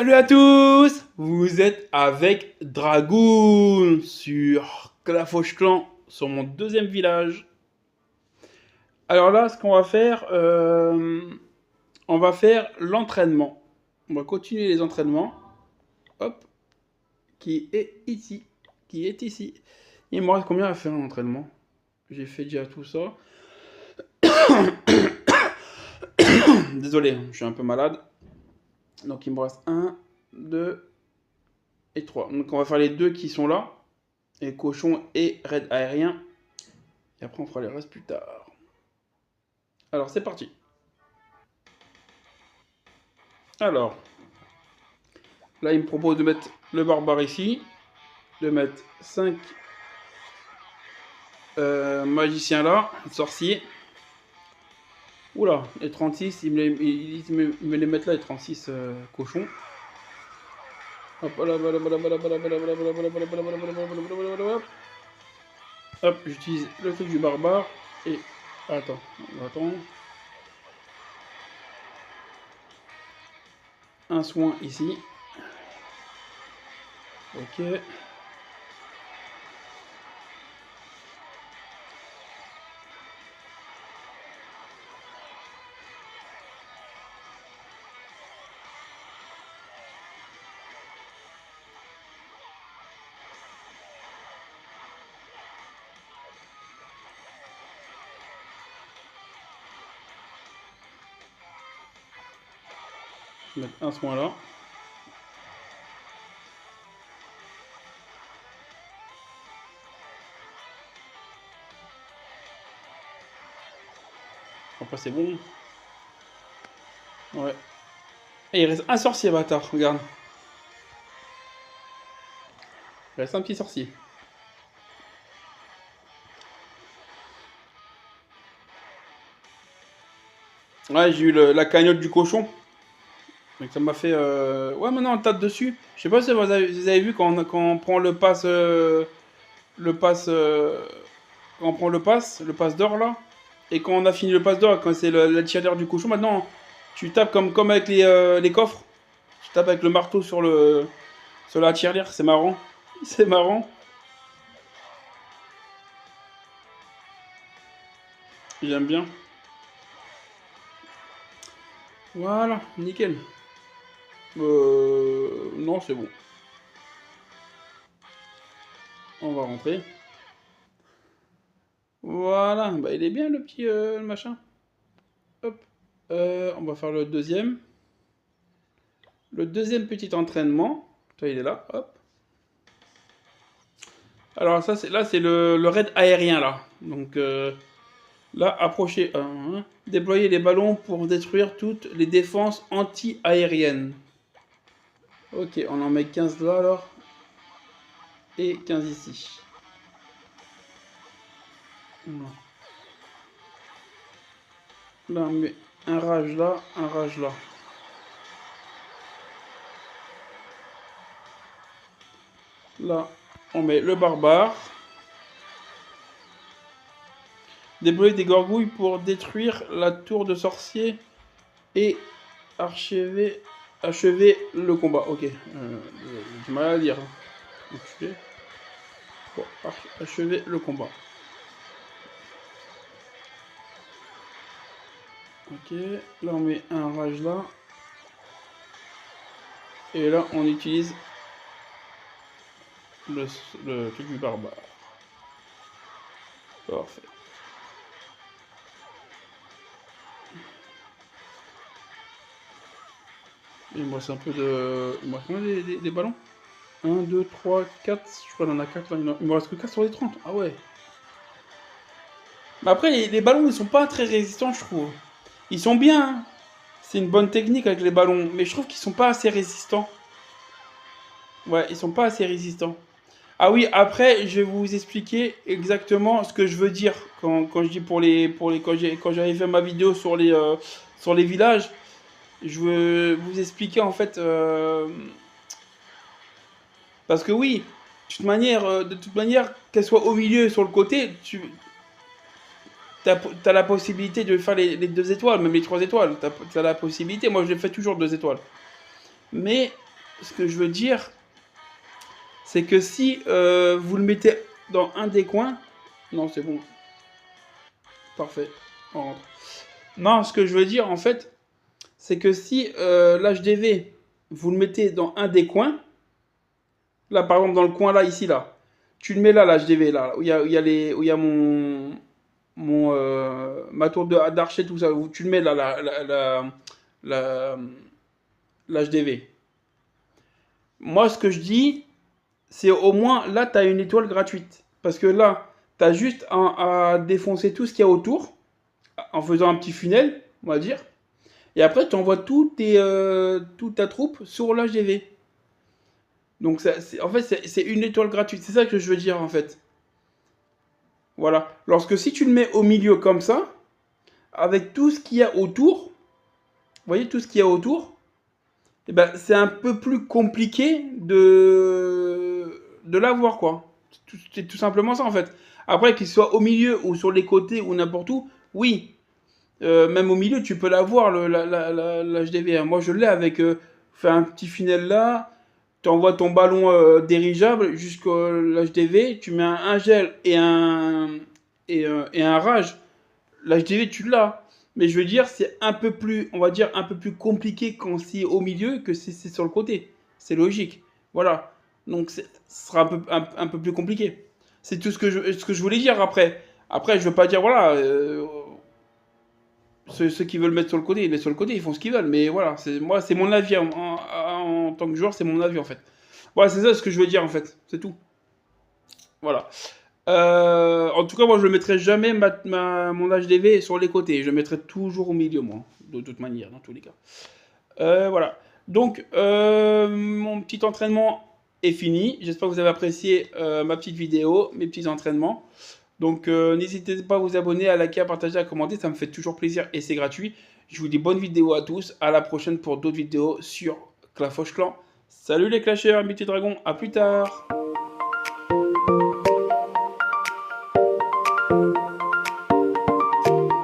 Salut à tous! Vous êtes avec Dragoon sur Clafoche Clan, sur mon deuxième village. Alors là, ce qu'on va faire, on va faire l'entraînement. On va continuer les entraînements. Hop, qui est ici. Qui est ici. Il me reste combien à faire l'entraînement? J'ai fait déjà tout ça. Désolé, je suis un peu malade. Donc il me reste 1, 2 et 3. Donc on va faire les deux qui sont là. Et cochon et raid aérien. Et après on fera les restes plus tard. Alors c'est parti. Alors, là il me propose de mettre le barbare ici. De mettre 5 magiciens là, sorciers. Oula, les 36, il me les met là, les 36 cochons. Hop, hop, j'utilise le truc du barbare. Et attends, attends. Un soin ici. Ok. Mettre un soin là. Après c'est bon. Ouais. Et il reste un sorcier bâtard, regarde. Il reste un petit sorcier. Ouais, j'ai eu la cagnotte du cochon. Donc ça m'a fait... Ouais, maintenant on tape dessus. Je sais pas si vous avez vu quand on prend le pass... le pass... quand on prend le pass d'or là. Et quand on a fini le pass d'or, quand c'est la tirelire du cochon, maintenant tu tapes comme avec les coffres. Tu tapes avec le marteau sur la tirelire, c'est marrant. C'est marrant. J'aime bien. Voilà, nickel. Non, c'est bon. On va rentrer. Voilà, bah il est bien le petit machin. Hop. On va faire le deuxième. Le deuxième petit entraînement. Toi, il est là. Hop. Alors ça, là, c'est le raid aérien là. Donc là, approchez. Déployer les ballons pour détruire toutes les défenses anti-aériennes. Ok, on en met 15 là alors. Et 15 ici. Non. Là, on met un rage là, un rage là. Là, on met le barbare. Déployer des gargouilles pour détruire la tour de sorcier et achever le combat. Ok, j'ai mal à dire. Pour achever le combat. Ok, là on met un rage là. Et là on utilise le truc du barbare. Parfait. Il me reste un peu de... Il me reste combien des ballons? 1, 2, 3, 4. Je crois qu'il y en a 4 là. Il me reste que 4 sur les 30. Ah ouais. Mais après, les ballons, ils sont pas très résistants, je trouve. Ils sont bien, hein. C'est une bonne technique avec les ballons. Mais je trouve qu'ils sont pas assez résistants. Ouais, ils sont pas assez résistants. Ah oui, après, je vais vous expliquer exactement ce que je veux dire quand je dis quand j'avais fait ma vidéo sur les villages. Je veux vous expliquer en fait parce que oui, de toute manière, qu'elle soit au milieu, sur le côté, tu as la possibilité de faire les 2 étoiles, même les 3 étoiles. Tu as la possibilité. Moi, je fais toujours 2 étoiles. Mais ce que je veux dire, c'est que si vous le mettez dans un des coins... Non, c'est bon. Parfait. On rentre. Non, ce que je veux dire, en fait, c'est que si l'HDV, vous le mettez dans un des coins, là, par exemple, dans le coin là, ici, là, tu le mets là, l'HDV, là, où il y a ma tour d'archer, tout ça, où tu le mets là, la, l'HDV. Moi, ce que je dis, c'est au moins, là, tu as une étoile gratuite. Parce que là, tu as juste à défoncer tout ce qu'il y a autour, en faisant un petit funnel, on va dire. Et après, tu envoies toute ta troupe sur l'HDV. Donc, en fait, c'est une étoile gratuite. C'est ça que je veux dire, en fait. Voilà. Lorsque si tu le mets au milieu comme ça, avec tout ce qu'il y a autour, vous voyez tout ce qu'il y a autour, eh ben, c'est un peu plus compliqué de l'avoir, quoi. C'est tout simplement ça, en fait. Après, qu'il soit au milieu ou sur les côtés ou n'importe où, oui. Même au milieu, tu peux l'avoir, l'HDV. Moi, je l'ai avec... fais un petit funnel là, tu envoies ton ballon dirigeable jusqu'à l'HDV, tu mets un gel et un rage. L'HDV, tu l'as. Mais je veux dire, c'est un peu plus, on va dire, un peu plus compliqué quand c'est au milieu que si c'est sur le côté. C'est logique. Voilà. Donc, ce sera un peu plus compliqué. C'est tout ce que je voulais dire après. Après, je veux pas dire, voilà, ceux qui veulent mettre sur le côté, ils mettent sur le côté, ils font ce qu'ils veulent. Mais voilà, moi, c'est mon avis. En tant que joueur, c'est mon avis, en fait. Voilà, c'est ça ce que je veux dire, en fait. C'est tout. Voilà. En tout cas, moi, je ne mettrai jamais mon HDV sur les côtés. Je le mettrai toujours au milieu, moi. De toute manière, dans tous les cas. Voilà. Donc, mon petit entraînement est fini. J'espère que vous avez apprécié ma petite vidéo, mes petits entraînements. Donc, n'hésitez pas à vous abonner, à liker, à partager, à commenter. Ça me fait toujours plaisir et c'est gratuit. Je vous dis bonne vidéo à tous. À la prochaine pour d'autres vidéos sur Clash of Clans. Salut les clashers, mes petits dragons. À plus tard.